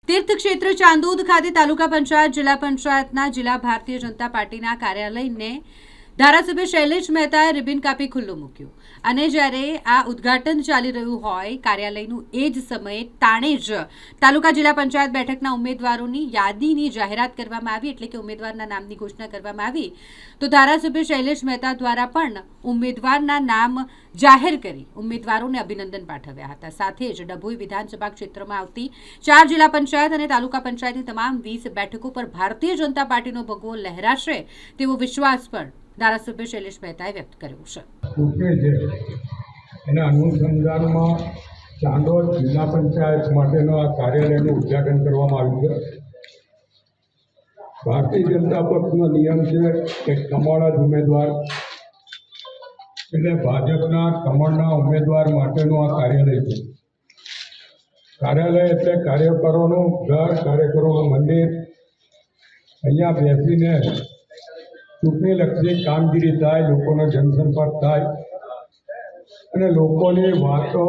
तीर्थक्षेत्र चांदोद खाते तालुका पंचायत जिला पंचायतना जिला भारतीय जनता पार्टीना कार्यालयने धारासभ्य शैलेष मेहताए रिबन कापी खुल्लू मूक्यो અને જ્યારે આ ઉદ્ઘાટન ચાલી રહ્યું હોય કાર્યાલયનું એ જ સમયે તાણે જ તાલુકા જિલ્લા પંચાયત બેઠકના ઉમેદવારોની યાદીની જાહેરાત કરવામાં આવી, એટલે કે ઉમેદવારના નામની ઘોષણા કરવામાં આવી. તો ધારાસભ્ય શૈલેષ મહેતા દ્વારા પણ ઉમેદવારના નામ જાહેર કરી ઉમેદવારોને અભિનંદન પાઠવ્યા હતા. સાથે જ ડભોઈ વિધાનસભા ક્ષેત્રમાં આવતી 4 જિલ્લા પંચાયત અને તાલુકા પંચાયતની તમામ 20 બેઠકો પર ભારતીય જનતા પાર્ટીનો ભગવો લહેરાશે તેવો વિશ્વાસ પણ ધારાસભ્ય શૈલેષ મહેતાએ વ્યક્ત કર્યો છે. એના અનુસંધાનમાં ચાંદોદ જિલ્લા પંચાયત માટેનો આ કાર્યાલયનું ઉદ્ઘાટન કરવામાં આવ્યું છે. ભારતીય જનતા પક્ષનો નિયમ છે કે કમળ જ ઉમેદવાર, એટલે ભાજપના કમળના ઉમેદવાર માટેનું આ કાર્યાલય છે. કાર્યાલય એટલે કાર્યકરોનું ઘર, કાર્યકરોનું મંદિર. અહીંયા બેસીને ચૂંટણીલક્ષી કામગીરી થાય, લોકોનો જનસંપર્ક થાય અને લોકોની વાતો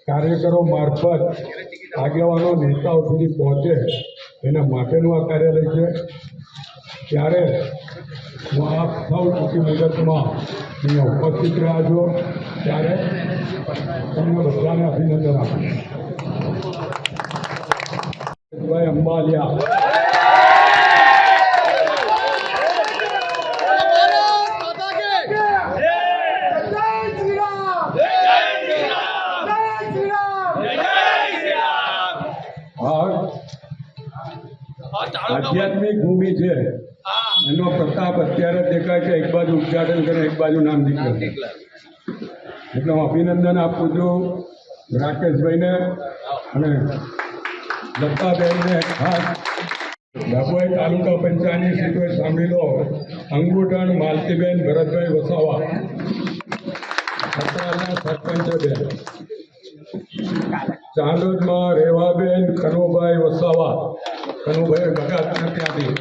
કાર્યકરો મારફત આગેવાનો નેતાઓ સુધી પહોંચે એના માટેનું આ કાર્યાલય છે. ત્યારે હું આપ સૌ ટૂંકી મુદતમાં અહીંયા ઉપસ્થિત રહ્યા છો ત્યારે તમને બધાને અભિનંદન આપું. અંબાલિયા આધ્યાત્મિક ભૂમિ છે, એનો પ્રતાપ અત્યારે દેખાય છે. એક બાજુ ઉદઘાટન કરે, એક બાજુ નામ નીકળે. એટલે હું અભિનંદન આપું છું રાકેશભાઈને અને દત્તાબેનને. ખાસ ડભોઈ તાલુકા પંચાયતની સીટો સાંભળી લો: અંગુઠણ માલતીબેન ભરતભાઈ વસાવા, સત્તાના સરપંચ બેન; ચાંદોદમાં રેવાબેન કનુભાઈ વસાવા, કનુભાઈ બગાસના ત્યાંથી;